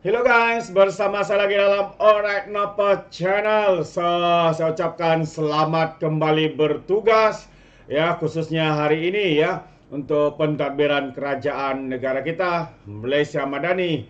Hello guys, bersama saya lagi dalam Alright Napa Channel. Saya ucapkan selamat kembali bertugas ya, khususnya hari ini ya untuk pentadbiran kerajaan negara kita Malaysia Madani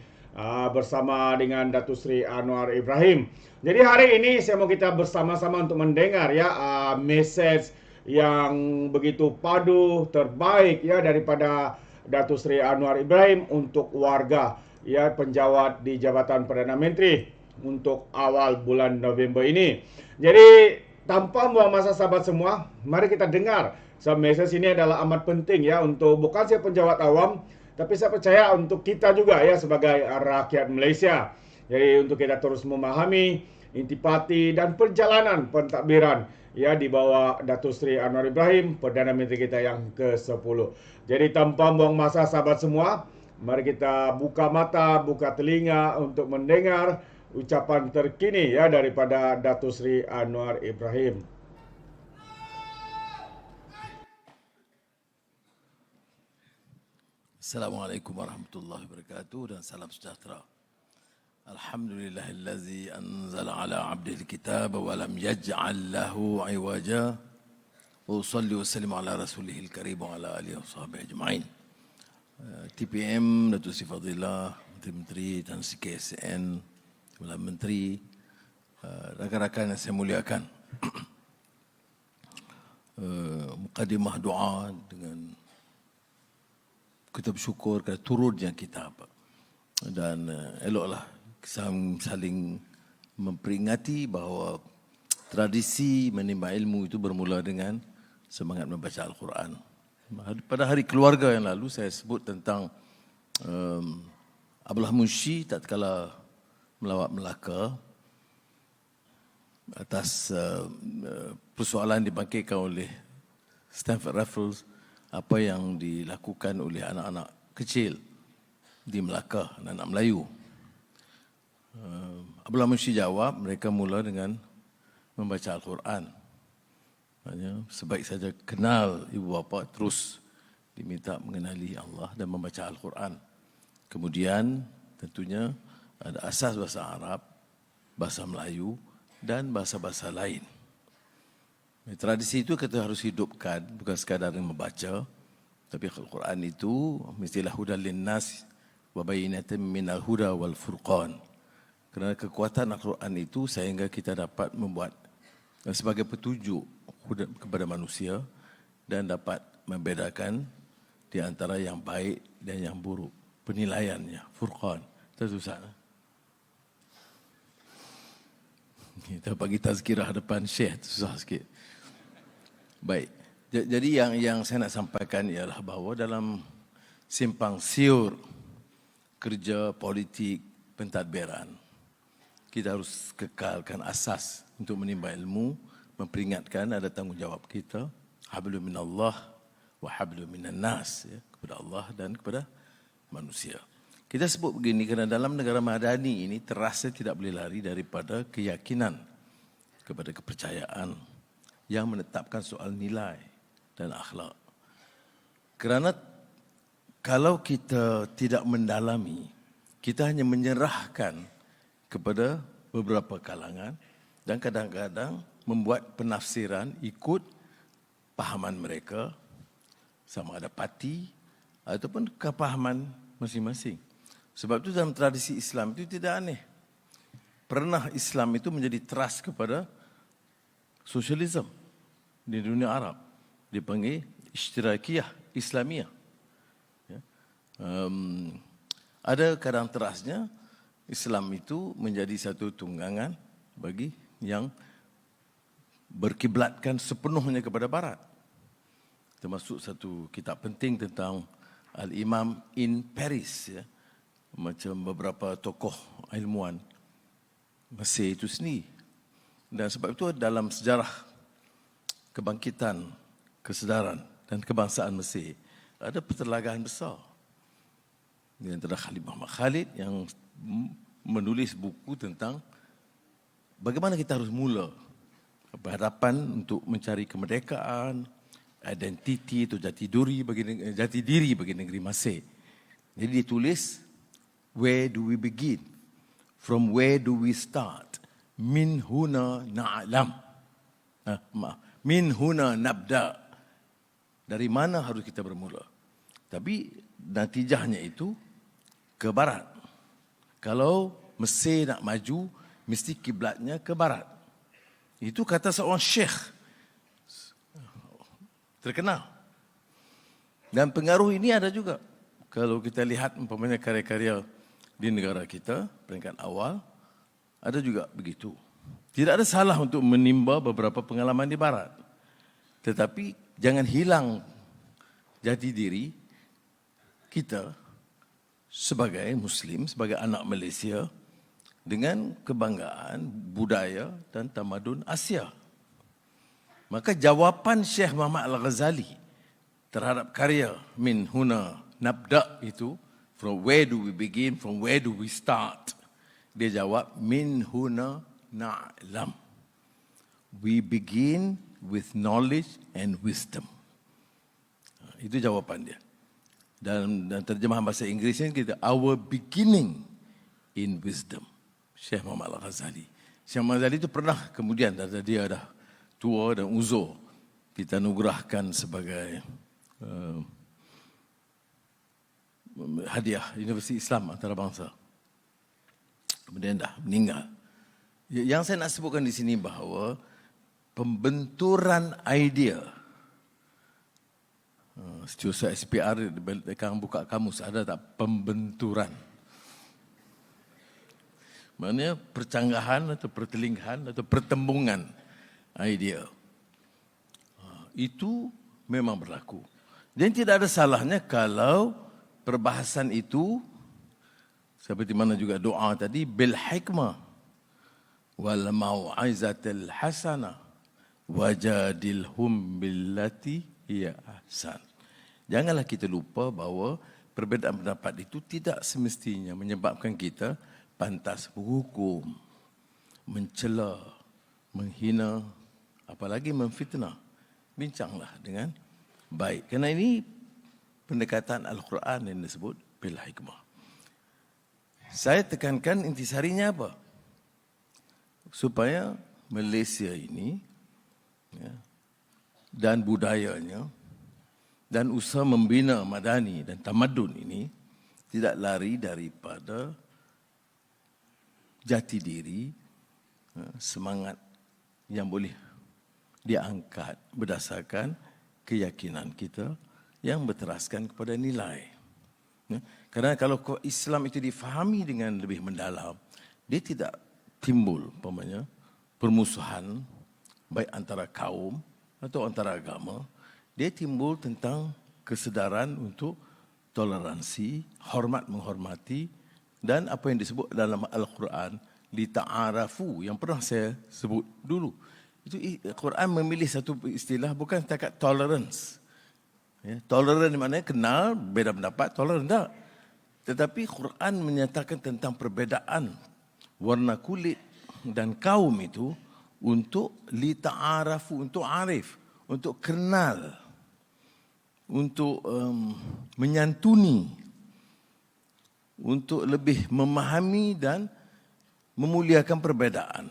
bersama dengan Datuk Seri Anwar Ibrahim. Jadi hari ini saya mau kita bersama-sama untuk mendengar ya mesej yang begitu padu terbaik ya daripada Datuk Seri Anwar Ibrahim untuk warga ya penjawat di Jabatan Perdana Menteri untuk awal bulan November ini. Jadi tanpa membuang masa sahabat semua, mari kita dengar. Mesej ini adalah amat penting ya untuk bukan saya penjawat awam, tapi saya percaya untuk kita juga ya sebagai rakyat Malaysia. Jadi untuk kita terus memahami intipati dan perjalanan pentadbiran ya di bawah Datuk Seri Anwar Ibrahim, Perdana Menteri kita yang ke-10. Jadi tanpa buang masa sahabat semua, mari kita buka mata, buka telinga untuk mendengar ucapan terkini ya daripada Datuk Seri Anwar Ibrahim. Assalamualaikum warahmatullahi wabarakatuh dan salam sejahtera. Alhamdulillahillazi anzala ala abdihi alkitaba wa lam yaj'al lahu iwaja. Wa usalli wa sallim ala rasulihil karim wa ala alihi wa sahbihi ajma'in. TPM, Datuk Seri Fadilah, Menteri-Menteri dan KSN, Perdana Menteri, rakan-rakan yang saya muliakan. Mukadimah doa dengan kita bersyukur kerana turunnya kitab dan eloklah saling memperingati bahawa tradisi menimba ilmu itu bermula dengan semangat membaca Al-Quran. Pada hari keluarga yang lalu saya sebut tentang Abdullah Munshi tatkala melawat Melaka atas persoalan dibangkitkan oleh Stanford Raffles, apa yang dilakukan oleh anak-anak kecil di Melaka, anak-anak Melayu. Abdullah Munshi jawab, mereka mula dengan membaca Al-Quran. Sebaik saja kenal ibu bapa, terus diminta mengenali Allah dan membaca Al-Quran. Kemudian tentunya ada asas bahasa Arab, bahasa Melayu dan bahasa-bahasa lain. Tradisi itu kita harus hidupkan, bukan sekadar membaca, tapi Al-Quran itu mestilah hudal linnas wa bayyinatin minal huda wal furqan. Kerana kekuatan Al-Quran itu sehingga kita dapat membuat sebagai petunjuk kepada manusia dan dapat membedakan di antara yang baik dan yang buruk. Penilaiannya, furqan. Itu susah. Kita bagi tazkirah depan syekh, susah sikit. Baik, jadi yang saya nak sampaikan ialah bahawa dalam simpang siur kerja politik pentadbiran, kita harus kekalkan asas untuk menimba ilmu, memperingatkan ada tanggungjawab kita, hablum minallah wa hablum minan nas, ya, kepada Allah dan kepada manusia. Kita sebut begini kerana dalam negara madani ini terasa tidak boleh lari daripada keyakinan kepada kepercayaan yang menetapkan soal nilai dan akhlak. Kerana kalau kita tidak mendalami, kita hanya menyerahkan kepada beberapa kalangan dan kadang-kadang membuat penafsiran ikut pahaman mereka, sama ada parti ataupun kepahaman masing-masing. Sebab itu dalam tradisi Islam itu tidak aneh. Pernah Islam itu menjadi trust kepada sosialisme di dunia Arab. Dipanggil Ishtirakiyah Islamiyah. Ya. Ada kadang terasnya Islam itu menjadi satu tunggangan bagi yang berkiblatkan sepenuhnya kepada Barat. Termasuk satu kitab penting tentang Al-Imam in Paris, ya. Macam beberapa tokoh ilmuwan Mesir itu sendiri. Dan sebab itu dalam sejarah kebangkitan, kesedaran dan kebangsaan Mesir ada pertelagahan besar. Di antara Khalid Muhammad Khalid yang menulis buku tentang bagaimana kita harus mula berhadapan untuk mencari kemerdekaan, identiti atau jati diri bagi negeri Mesir. Jadi ditulis, where do we begin? From where do we start? Min huna na'lam. Min huna nabda. Dari mana harus kita bermula? Tapi natijahnya itu ke barat. Kalau Mesir nak maju, mesti kiblatnya ke barat. Itu kata seorang syekh terkenal. Dan pengaruh ini ada juga. Kalau kita lihat umpamanya karya-karya di negara kita, peringkat awal, ada juga begitu. Tidak ada salah untuk menimba beberapa pengalaman di barat. Tetapi jangan hilang jati diri kita sebagai Muslim, sebagai anak Malaysia, dengan kebanggaan budaya dan tamadun Asia. Maka jawapan Syekh Muhammad Al-Ghazali terhadap karya Min Huna Nabda itu, from where do we begin, from where do we start? Dia jawab, Min Huna Na'lam. We begin with knowledge and wisdom. Itu jawapan dia. Dan terjemahan bahasa Inggerisnya kita, our beginning in wisdom. Syekh Muhammad Al-Ghazali. Syekh Muhammad Al-Ghazali itu pernah kemudian dia dah tua dan uzur, kita anugerahkan sebagai hadiah Universiti Islam Antarabangsa. Kemudian dah meninggal. Yang saya nak sebutkan di sini bahawa pembenturan idea, setiausaha SPR akan buka kamus, ada tak pembenturan? Maknanya percanggahan atau pertelingkahan atau pertembungan idea. Itu memang berlaku. Dan tidak ada salahnya kalau perbahasan itu, seperti mana juga doa tadi, bil hikmah wal mau'izatil hasanah wajadilhum billati hiya ahsan. Janganlah kita lupa bahawa perbezaan pendapat itu tidak semestinya menyebabkan kita pantas menghukum, mencela, menghina, apalagi memfitnah. Bincanglah dengan baik. Kerana ini pendekatan Al-Quran yang disebut bil hikmah. Saya tekankan intisarinya apa? Supaya Malaysia ini dan budayanya dan usaha membina madani dan tamadun ini tidak lari daripada jati diri, semangat yang boleh diangkat berdasarkan keyakinan kita yang berteraskan kepada nilai. Kerana kalau Islam itu difahami dengan lebih mendalam, dia tidak timbul permusuhan baik antara kaum atau antara agama. Dia timbul tentang kesedaran untuk toleransi, hormat menghormati, dan apa yang disebut dalam Al-Quran li ta'arafu yang pernah saya sebut dulu. Itu Quran memilih satu istilah bukan setakat tolerance. Tolerance maknanya kenal beda pendapat, tolerant tak. Tetapi Quran menyatakan tentang perbezaan warna kulit dan kaum itu untuk li ta'arafu, untuk arif, untuk kenal, untuk menyantuni, untuk lebih memahami dan memuliakan perbezaan.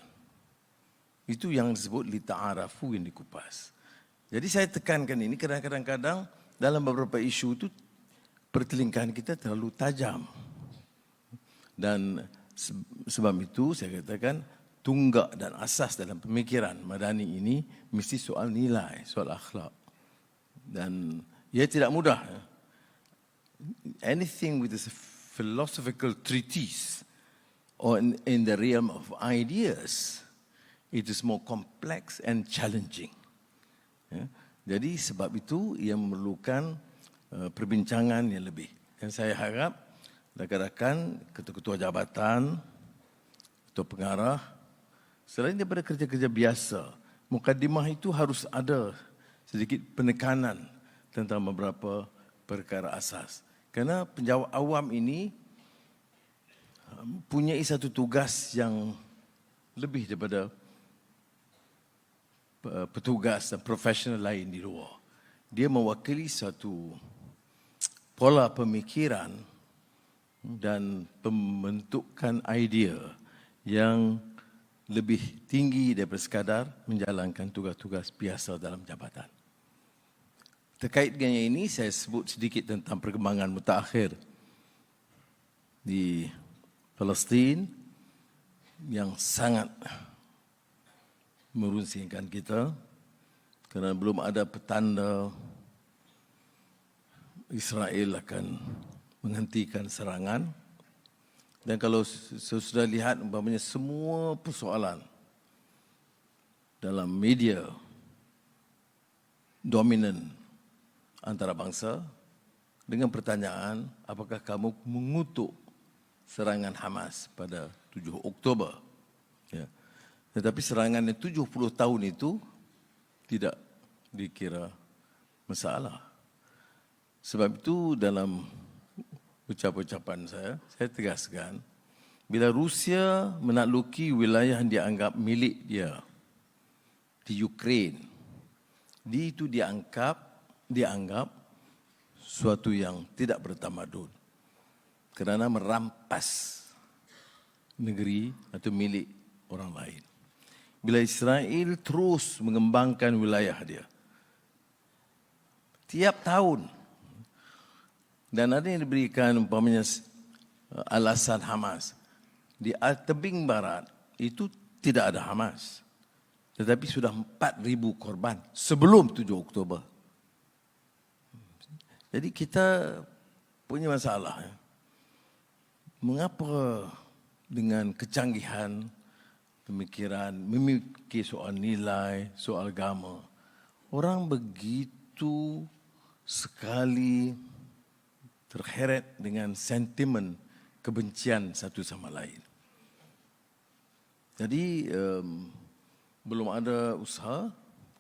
Itu yang disebut li ta'arafu yang dikupas. Jadi saya tekankan ini kerana kadang-kadang dalam beberapa isu itu pertelingkahan kita terlalu tajam. Dan sebab itu saya katakan tunggak dan asas dalam pemikiran Madani ini mesti soal nilai, soal akhlak. Dan ia tidak mudah. Anything with a philosophical treatise or in the realm of ideas, it is more complex and challenging. Jadi sebab itu ia memerlukan perbincangan yang lebih. Dan saya harap rakan-rakan ketua-ketua jabatan atau pengarah, selain daripada kerja-kerja biasa, mukadimah itu harus ada sedikit penekanan tentang beberapa perkara asas. Kerana penjawab awam ini punya satu tugas yang lebih daripada petugas dan profesional lain di luar. Dia mewakili satu pola pemikiran dan pembentukan idea yang lebih tinggi daripada sekadar menjalankan tugas-tugas biasa dalam jabatan. Terkait dengan ini, saya sebut sedikit tentang perkembangan mutakhir di Palestin yang sangat merunsingkan kita kerana belum ada petanda Israel akan menghentikan serangan. Dan kalau sudah lihat umpamanya semua persoalan dalam media dominan antarabangsa dengan pertanyaan, apakah kamu mengutuk serangan Hamas pada 7 Oktober? Ya. Tetapi serangan 70 tahun itu tidak dikira masalah. Sebab itu dalam ucapan saya tegaskan, bila Rusia menakluki wilayah yang dianggap milik dia di Ukraine, itu dianggap suatu yang tidak bertamadun kerana merampas negeri atau milik orang lain. Bila Israel terus mengembangkan wilayah dia, tiap tahun, dan ada yang diberikan umpamanya alasan Hamas. Di tebing barat itu tidak ada Hamas. Tetapi sudah 4,000 korban sebelum 7 Oktober. Jadi kita punya masalah. Mengapa dengan kecanggihan pemikiran, memikir soal nilai, soal agama, orang begitu sekali terheret dengan sentimen kebencian satu sama lain. Jadi belum ada usaha,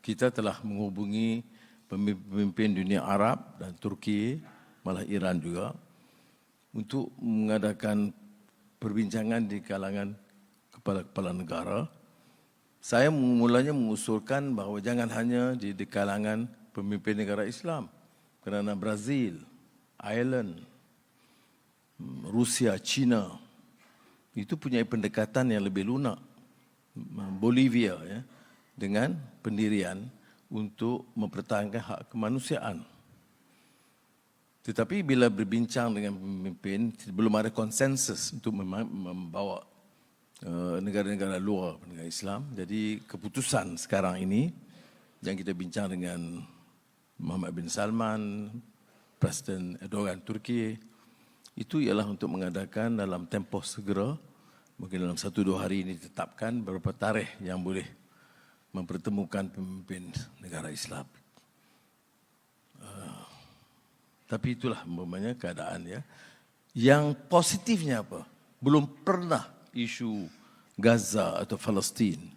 kita telah menghubungi pemimpin dunia Arab dan Turki, malah Iran juga, untuk mengadakan perbincangan di kalangan kepala-kepala negara. Saya mulanya mengusulkan bahawa jangan hanya di kalangan pemimpin negara Islam, kerana Brazil, Ireland, Rusia, China itu punya pendekatan yang lebih lunak. Bolivia ya, dengan pendirian untuk mempertahankan hak kemanusiaan. Tetapi bila berbincang dengan pemimpin, belum ada konsensus untuk membawa negara-negara luar negara Islam. Jadi keputusan sekarang ini yang kita bincang dengan Muhammad bin Salman, Presiden Erdogan Turki, itu ialah untuk mengadakan dalam tempoh segera, mungkin dalam 1-2 hari ini ditetapkan beberapa tarikh yang boleh mempertemukan pemimpin negara Islam. Tapi itulah umpamanya keadaan ya. Yang positifnya apa? Belum pernah isu Gaza atau Palestin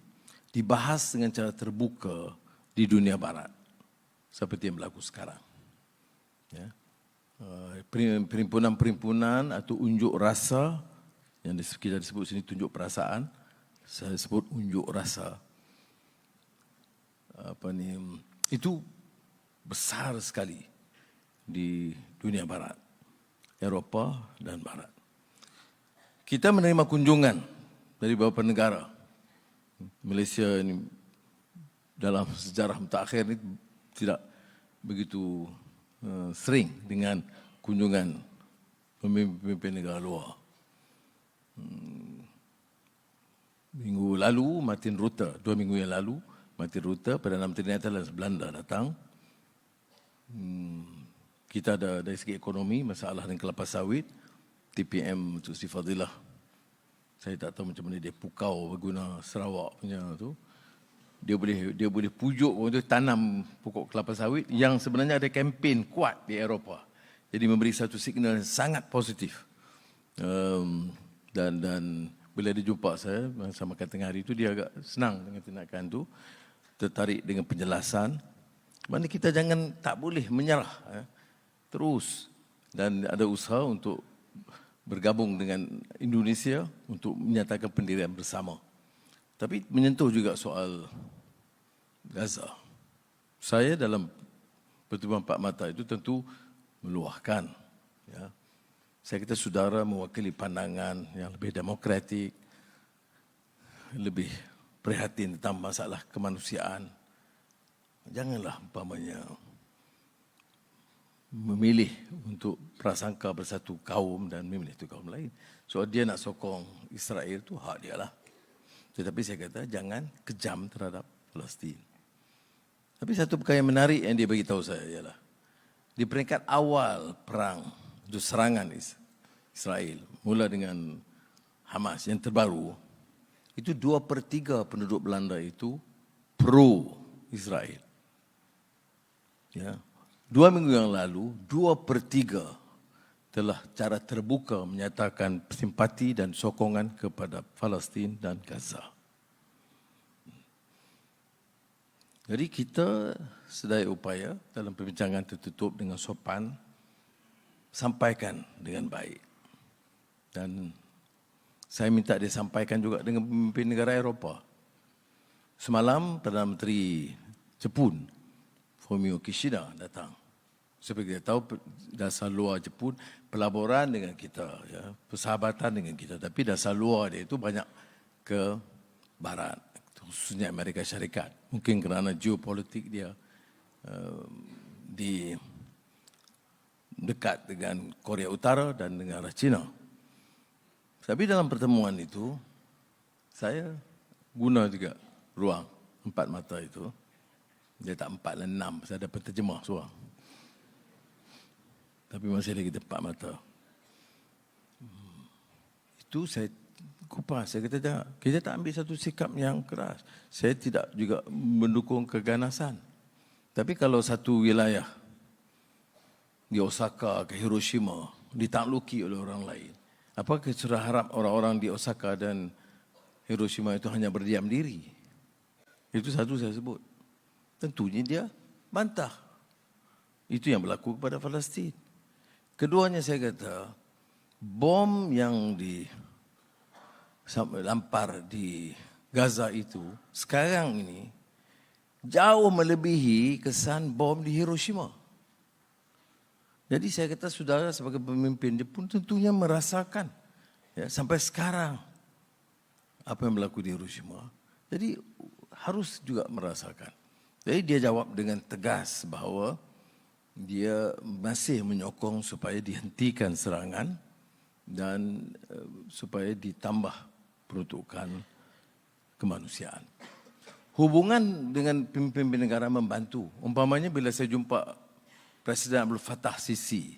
dibahas dengan cara terbuka di dunia barat seperti yang berlaku sekarang. Ya. Perhimpunan-perhimpunan atau unjuk rasa yang kita disebut sini tunjuk perasaan, saya sebut unjuk rasa. Itu besar sekali di dunia barat, Eropah dan barat. Kita menerima kunjungan dari beberapa negara. Malaysia ini dalam sejarah mutakhir ini tidak begitu sering dengan kunjungan pemimpin negara luar. Minggu lalu Martin Rutte, 2 minggu yang lalu Martin Rutte, Perdana Menteri Netherlands Belanda datang. Kita ada dari segi ekonomi masalah dengan kelapa sawit, TPM untuk Sri Fadilah. Saya tak tahu macam mana dia pukau berguna Sarawak punya tu. Dia boleh pujuk untuk tanam pokok kelapa sawit yang sebenarnya ada kempen kuat di Eropah. Jadi memberi satu signal yang sangat positif. Dan bila dia jumpa saya masa makan tengah hari itu, dia agak senang dengan tindakan itu, tertarik dengan penjelasan. Mana kita tak boleh menyerah. Terus. Dan ada usaha untuk bergabung dengan Indonesia untuk menyatakan pendirian bersama. Tapi menyentuh juga soal Gaza. Saya dalam pertemuan Empat Mata itu tentu meluahkan. Ya. Saya kata saudara mewakili pandangan yang lebih demokratik, lebih prihatin tentang masalah kemanusiaan, janganlah umpamanya memilih untuk prasangka bersatu kaum dan memilih itu kaum lain. So dia nak sokong Israel itu hak dia lah. Tetapi saya kata jangan kejam terhadap Palestin. Tapi satu perkara yang menarik yang dia bagi tahu saya ialah di peringkat awal perang, itu serangan Israel, mula dengan Hamas yang terbaru, itu 2/3 penduduk Belanda itu pro Israel. Ya. 2 minggu yang lalu, 2/3 telah cara terbuka menyatakan simpati dan sokongan kepada Palestin dan Gaza. Jadi kita sedaya upaya dalam perbincangan tertutup dengan sopan, sampaikan dengan baik. Dan saya minta dia sampaikan juga dengan pemimpin negara Eropah. Semalam Perdana Menteri Jepun, Fumio Kishida datang. Seperti kita tahu dasar luar Jepun pelaburan dengan kita, ya, persahabatan dengan kita. Tapi dasar luar dia itu banyak ke barat, khususnya Amerika Syarikat. Mungkin kerana geopolitik dia di dekat dengan Korea Utara dan negara China. Tapi dalam pertemuan itu, saya guna juga ruang 4 mata itu. Dia tak 4 dan 6, saya ada penterjemah seorang. Tapi masih lagi 4 mata. Itu saya kupas, saya kata tak, kita tak ambil satu sikap yang keras. Saya tidak juga mendukung keganasan. Tapi kalau satu wilayah di Osaka ke Hiroshima ditakluki oleh orang lain, apakah sudah harap orang-orang di Osaka dan Hiroshima itu hanya berdiam diri? Itu satu saya sebut. Tentunya dia bantah. Itu yang berlaku kepada Palestin. Keduanya saya kata, bom yang dilampar di Gaza itu sekarang ini jauh melebihi kesan bom di Hiroshima. Jadi saya kata saudara sebagai pemimpin dia pun tentunya merasakan ya, sampai sekarang apa yang berlaku di Hiroshima. Jadi harus juga merasakan. Jadi dia jawab dengan tegas bahawa dia masih menyokong supaya dihentikan serangan dan supaya ditambah peruntukan kemanusiaan. Hubungan dengan pemimpin negara membantu. Umpamanya bila saya jumpa Presiden Abdul Fattah Sisi,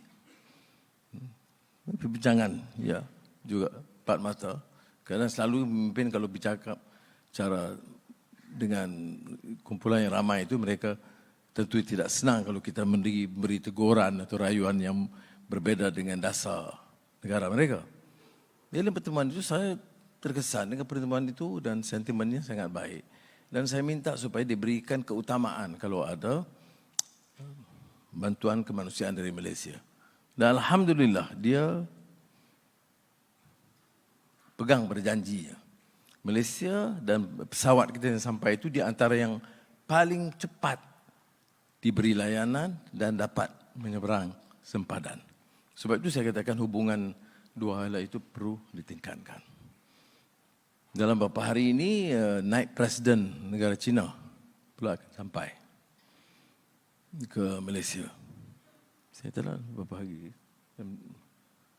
perbincangan ya juga 4 mata, kerana selalu pemimpin kalau bicara cara dengan kumpulan yang ramai itu mereka tentu tidak senang kalau kita beri teguran atau rayuan yang berbeda dengan dasar negara mereka. Dalam pertemuan itu saya terkesan dengan pertemuan itu dan sentimennya sangat baik. Dan saya minta supaya diberikan keutamaan kalau ada bantuan kemanusiaan dari Malaysia. Dan Alhamdulillah dia pegang berjanji. Malaysia dan pesawat kita yang sampai itu di antara yang paling cepat diberi layanan dan dapat menyeberang sempadan. Sebab itu saya katakan hubungan dua hal itu perlu ditingkatkan. Dalam beberapa hari ini, naik Presiden negara China pula akan sampai ke Malaysia. Saya telah beberapa hari.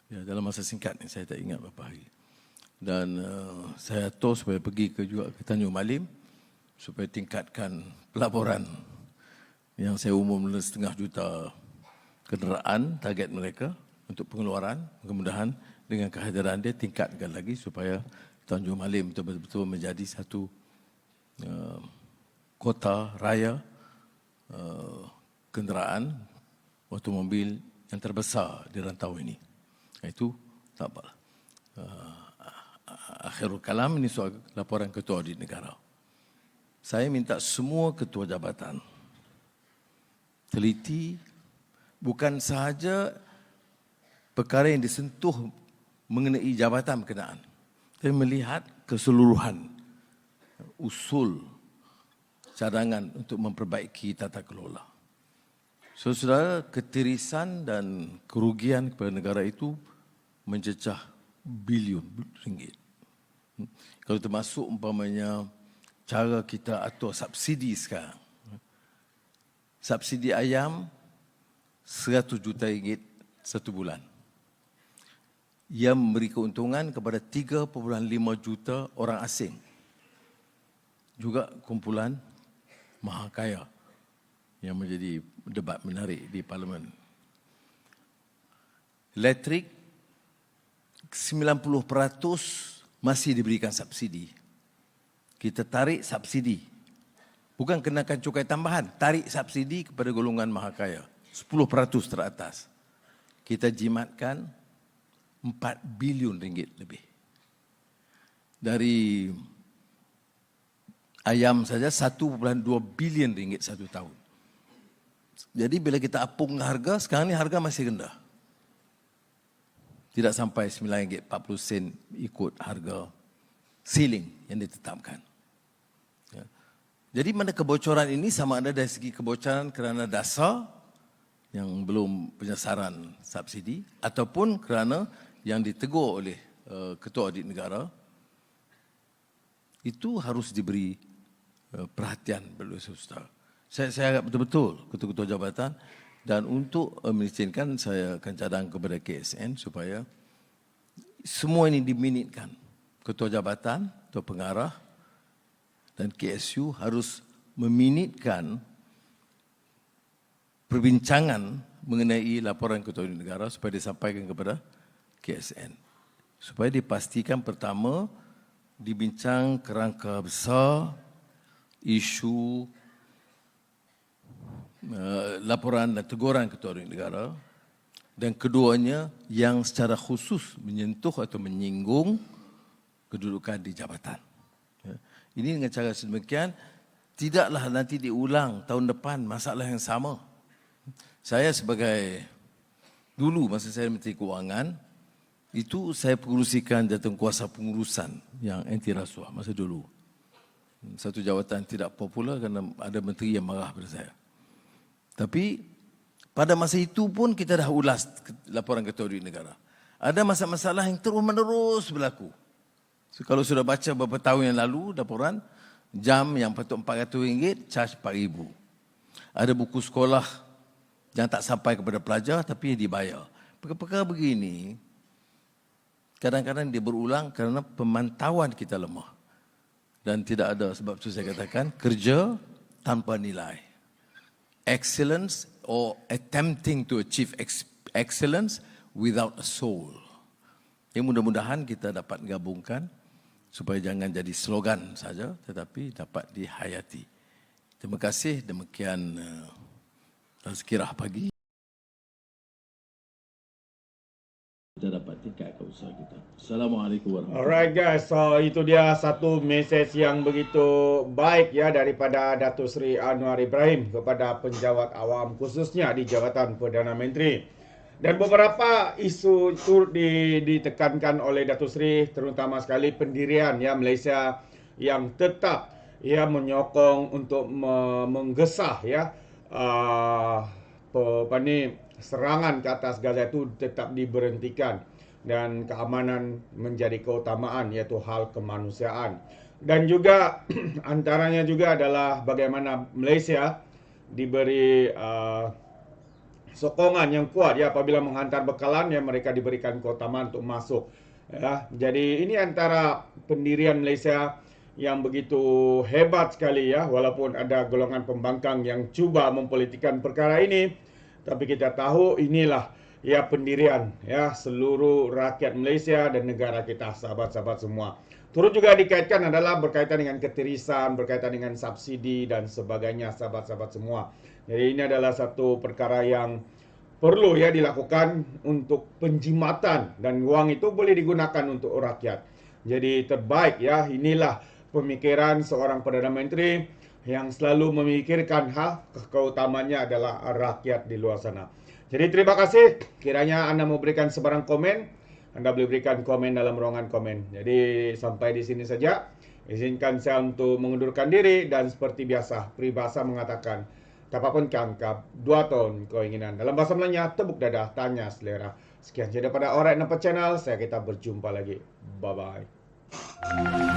Ya, dalam masa singkat ni saya tak ingat beberapa hari. Dan saya atur supaya pergi juga ke Tanjung Malim supaya tingkatkan pelaburan yang saya umum 1,5 juta kenderaan target mereka untuk pengeluaran. Kemudahan dengan kehadiran dia tingkatkan lagi supaya Tanjung Malim betul-betul menjadi satu kota raya kenderaan automobil yang terbesar di rantau ini. Itu tak apalah. Akhirul kalam ini soal laporan ketua audit negara. Saya minta semua ketua jabatan teliti bukan sahaja perkara yang disentuh mengenai jabatan berkenaan, tapi melihat keseluruhan usul cadangan untuk memperbaiki tata kelola. Saudara, ketirisan dan kerugian kepada negara itu mencecah bilion ringgit. Kalau termasuk umpamanya cara kita atur subsidi sekarang. Subsidi ayam 100 juta ringgit satu bulan. Ia memberi keuntungan kepada 3,5 juta orang asing. Juga kumpulan maha kaya yang menjadi debat menarik di Parlimen. Elektrik 90% masih diberikan subsidi. Kita tarik subsidi. Bukan kenakan cukai tambahan, tarik subsidi kepada golongan maha kaya. 10% teratas. Kita jimatkan 4 bilion ringgit lebih. Dari ayam saja 1,2 bilion ringgit satu tahun. Jadi bila kita apung harga, sekarang ni harga masih rendah. Tidak sampai RM9.40 ikut harga ceiling yang ditetapkan. Ya. Jadi mana kebocoran ini sama ada dari segi kebocoran kerana dasar yang belum penyesaran subsidi ataupun kerana yang ditegur oleh Ketua Audit Negara, itu harus diberi perhatian oleh saudara. Saya agak betul-betul ketua-ketua jabatan, dan untuk mengizinkan saya akan cadang kepada KSN supaya semua ini diminitkan. Ketua jabatan, ketua pengarah dan KSU harus meminitkan perbincangan mengenai laporan Ketua Audit Negara supaya disampaikan kepada KSN. Supaya dipastikan pertama dibincang kerangka besar isu laporan dan teguran Ketua Audit Negara, dan keduanya yang secara khusus menyentuh atau menyinggung kedudukan di jabatan. Ini dengan cara sedemikian tidaklah nanti diulang tahun depan masalah yang sama. Saya sebagai dulu masa saya Menteri Kewangan, itu saya pengurusikan jawatankuasa pengurusan yang anti rasuah masa dulu. Satu jawatan tidak popular kerana ada menteri yang marah pada saya. Tapi pada masa itu pun kita dah ulas laporan Ketua Audit Negara. Ada masalah-masalah yang terus-menerus berlaku. So, kalau sudah baca beberapa tahun yang lalu laporan, jam yang patut RM400, charge RM4,000. Ada buku sekolah yang tak sampai kepada pelajar tapi dibayar. Perkara-perkara begini, kadang-kadang dia berulang kerana pemantauan kita lemah. Dan tidak ada, sebab itu saya katakan, kerja tanpa nilai. Excellence or attempting to achieve excellence without a soul. Yang mudah-mudahan kita dapat gabungkan supaya jangan jadi slogan saja tetapi dapat dihayati. Terima kasih, demikian tazkirah pagi. Kita dapat tingkatkan usaha kita. Assalamualaikum warahmatullahi wabarakatuh. Alright guys, so itu dia satu mesej yang begitu baik ya daripada Datuk Seri Anwar Ibrahim kepada penjawat awam khususnya di Jabatan Perdana Menteri. Dan beberapa isu turut ditekankan oleh Datuk Seri, terutama sekali pendirian ya Malaysia yang tetap ya menyokong untuk menggesah ya serangan ke atas Gaza itu tetap diberhentikan dan keamanan menjadi keutamaan, iaitu hal kemanusiaan. Dan juga antaranya juga adalah bagaimana Malaysia diberi sokongan yang kuat ya apabila menghantar bekalan yang mereka diberikan keutamaan untuk masuk ya. Jadi ini antara pendirian Malaysia yang begitu hebat sekali ya, walaupun ada golongan pembangkang yang cuba mempolitikkan perkara ini. Tapi kita tahu inilah ya pendirian ya seluruh rakyat Malaysia dan negara kita, sahabat-sahabat semua. Turut juga dikaitkan adalah berkaitan dengan ketirisan, berkaitan dengan subsidi dan sebagainya, sahabat-sahabat semua. Jadi ini adalah satu perkara yang perlu ya dilakukan untuk penjimatan, dan wang itu boleh digunakan untuk rakyat. Jadi terbaik ya, inilah pemikiran seorang Perdana Menteri yang selalu memikirkan keutamanya adalah rakyat di luar sana. Jadi terima kasih. Kiranya anda memberikan sebarang komen, anda boleh berikan komen dalam ruangan komen. Jadi sampai di sini saja. Izinkan saya untuk mengundurkan diri, dan seperti biasa peribahasa mengatakan, tapapun kangkap, 2 tahun keinginan. Dalam bahasa Melayu, tepuk dadah, tanya selera. Sekian saja daripada Alright Nampak Channel. Kita berjumpa lagi. Bye-bye. Allah.